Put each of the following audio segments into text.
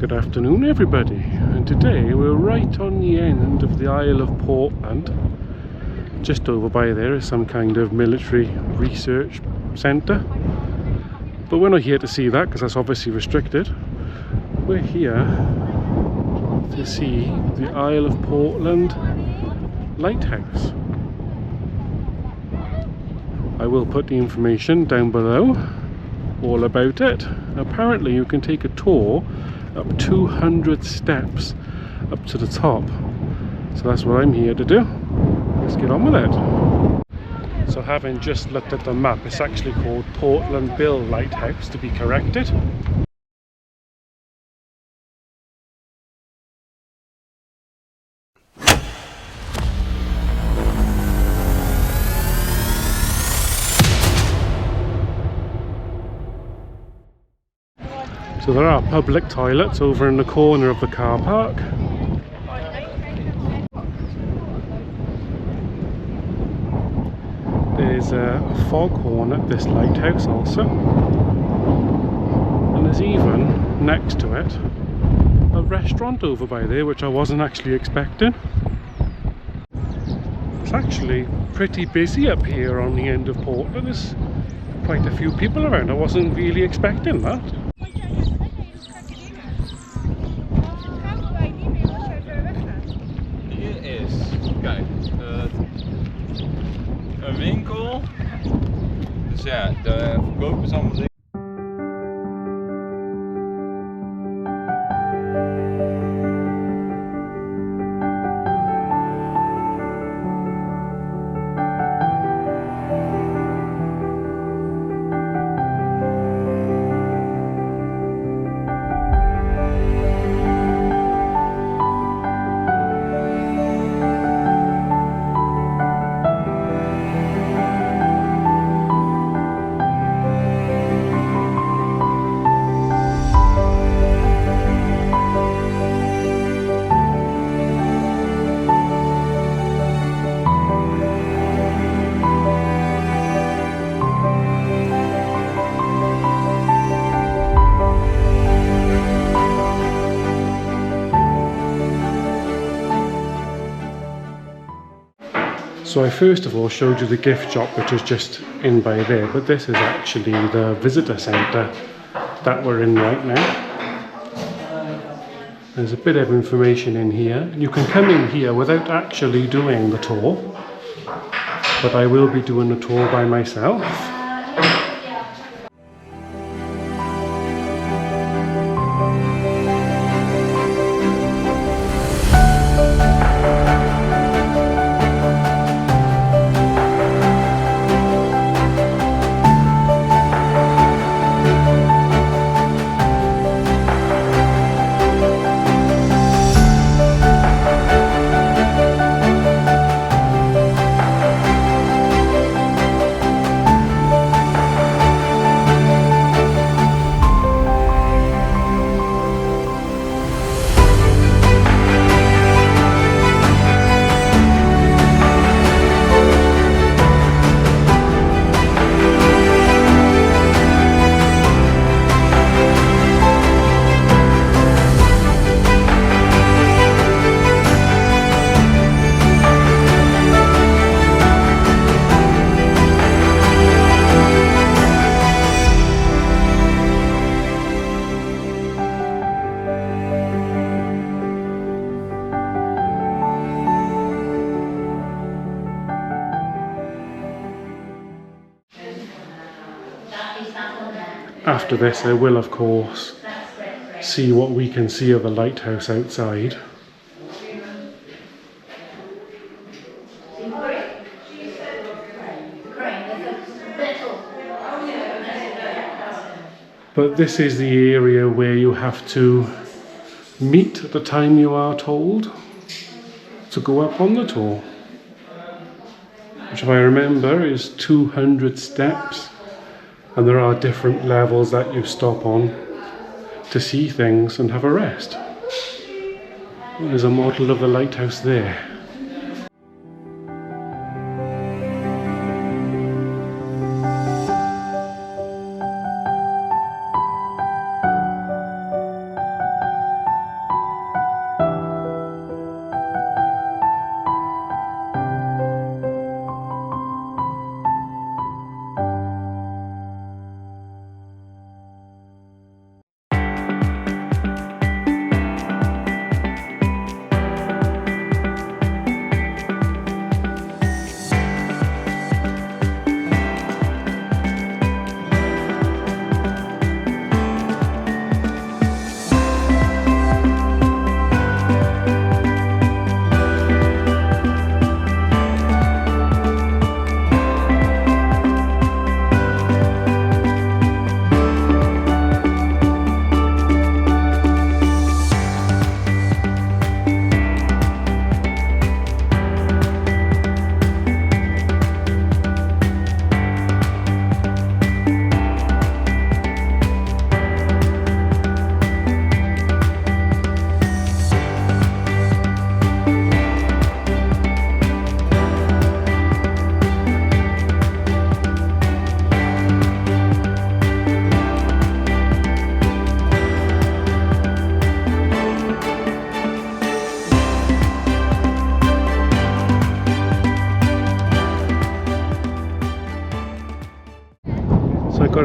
Good afternoon everybody, and today we're right on the end of the Isle of Portland. Just over by there is some kind of military research centre, but we're not here to see that because that's obviously restricted. We're here to see the Isle of Portland Lighthouse. I will put the information down below all about it. Apparently you can take a tour up 200 steps up to the top, so that's what I'm here to do. Let's get on with it. So having just looked at the map, it's actually called Portland Bill Lighthouse, to be corrected. So there are public toilets over in the corner of the car park. There's a foghorn at this lighthouse also. And there's even, next to it, a restaurant over by there, which I wasn't actually expecting. It's actually pretty busy up here on the end of Portland. There's quite a few people around. I wasn't really expecting that. Een winkel, dus ja, de verkopen ze allemaal dingen. So I first of all showed you the gift shop, which is just in by there, but this is actually the visitor centre that we're in right now. There's a bit of information in here. You can come in here without actually doing the tour, but I will be doing the tour by myself. After this, I will of course see what we can see of the lighthouse outside. But this is the area where you have to meet at the time you are told to go up on the tour, which, if I remember, is 200 steps. And there are different levels that you stop on to see things and have a rest. There's a model of the lighthouse there.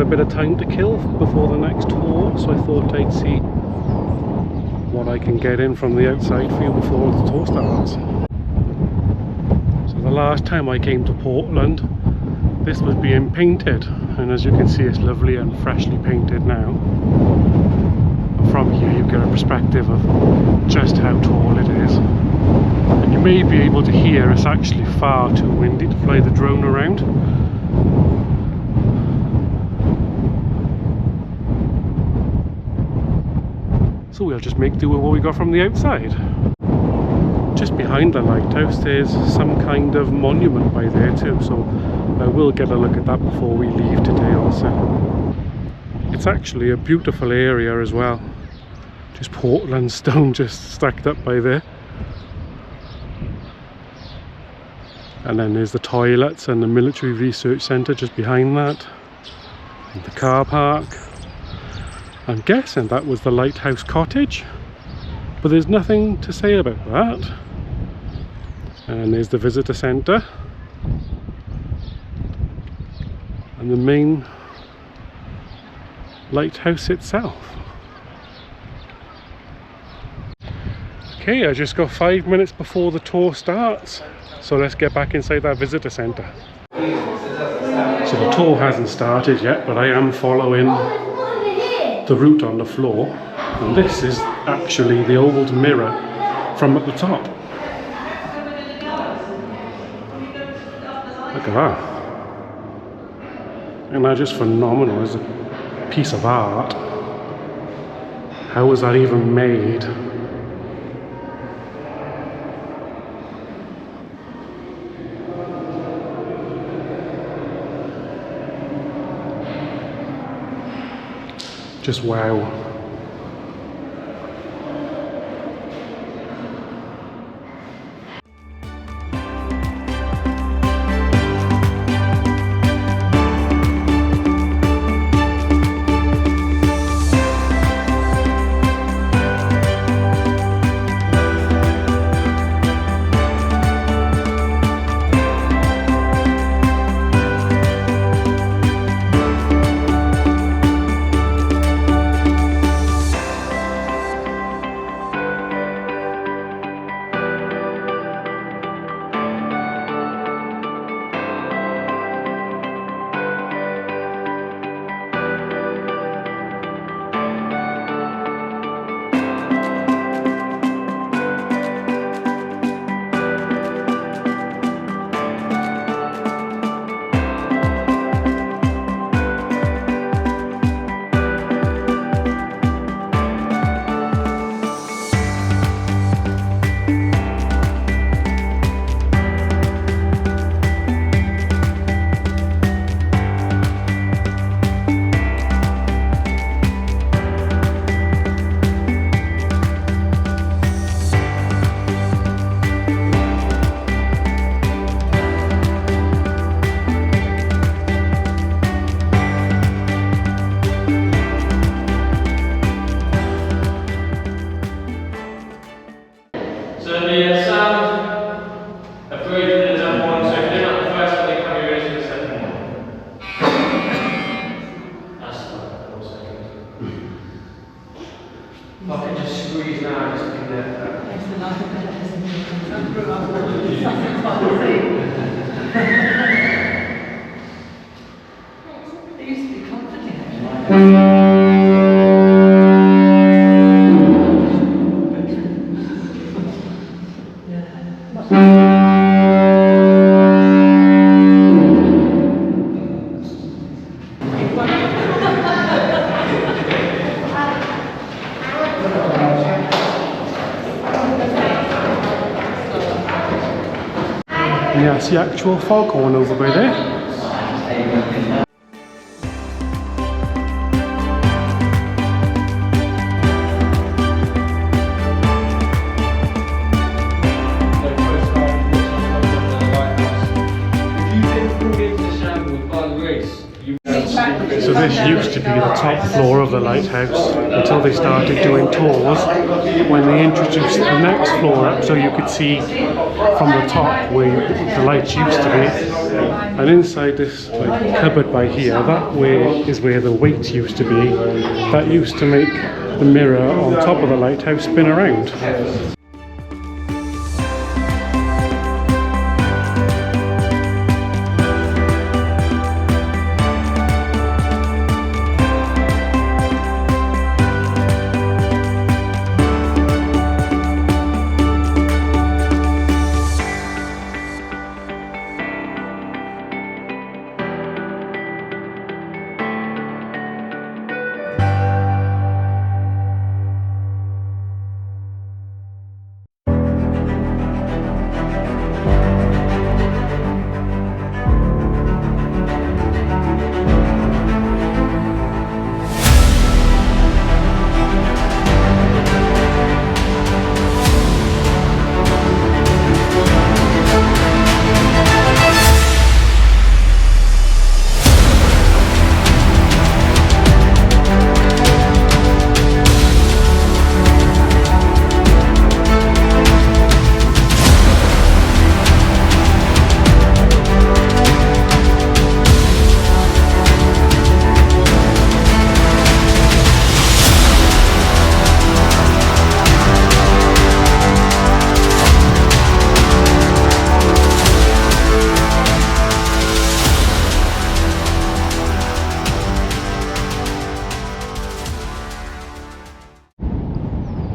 bit of time to kill before the next tour, so I thought I'd see what I can get in from the outside for you before the tour starts. So the last time I came to Portland, this was being painted, and as you can see it's lovely and freshly painted now. From here you get a perspective of just how tall it is, and you may be able to hear it's actually far too windy to fly the drone around. So we'll just make do with what we got from the outside. Just behind the lighthouse there's some kind of monument by there too, so I will get a look at that before we leave today also. It's actually a beautiful area as well. Just Portland stone just stacked up by there. And then there's the toilets and the military research centre just behind that. And the car park. I'm guessing that was the lighthouse cottage, but there's nothing to say about that. And there's the visitor centre. And the main lighthouse itself. Okay, I just got 5 minutes before the tour starts, so let's get back inside that visitor centre. So the tour hasn't started yet, but I am following the route on the floor, and this is actually the old mirror from at the top. Look at that. And that's just phenomenal. It's a piece of art. How was that even made? Just wow. Yeah, I see actual foghorn over by there. So this used to be the top floor of the lighthouse until they started doing tours when they introduced the next floor up so you could see from the top where the lights used to be. And inside this like cupboard by here, that way is where the weight used to be. That used to make the mirror on top of the lighthouse spin around.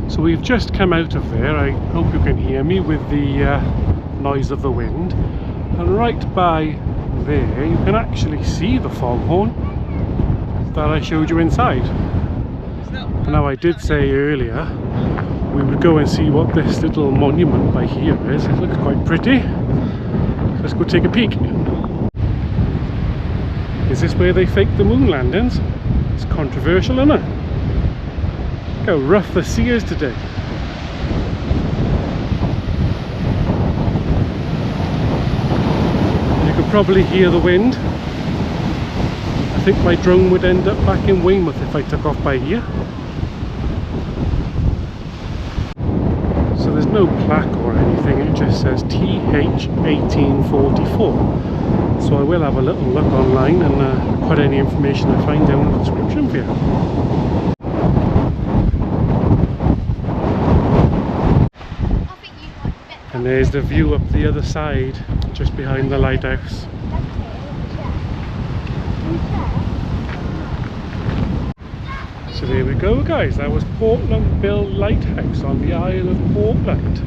So we've just come out of there. I hope you can hear me with the noise of the wind. And right by there you can actually see the foghorn that I showed you inside. Now I did say earlier we would go and see what this little monument by here is. It looks quite pretty. Let's go take a peek. Is this where they faked the moon landings? It's controversial, isn't it? Look how rough the sea is today. You can probably hear the wind. I think my drone would end up back in Weymouth if I took off by here. So there's no plaque or anything, it just says TH1844. So I will have a little look online and put any information I find down in the description for you. And there's the view up the other side, just behind the lighthouse. So there we go guys, that was Portland Bill Lighthouse on the Isle of Portland.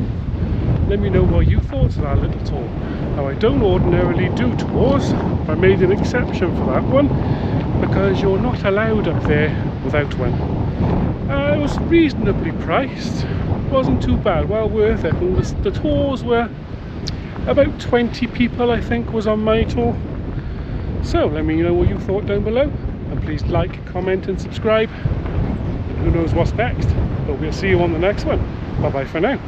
Let me know what you thought of that little tour. Now I don't ordinarily do tours, but I made an exception for that one because you're not allowed up there without one. It was reasonably priced. Wasn't too bad, well worth it, and the tours were about 20 people I think was on my tour. So let me know what you thought down below, and please like, comment and subscribe. Who knows what's next, but we'll see you on the next one. Bye bye for now.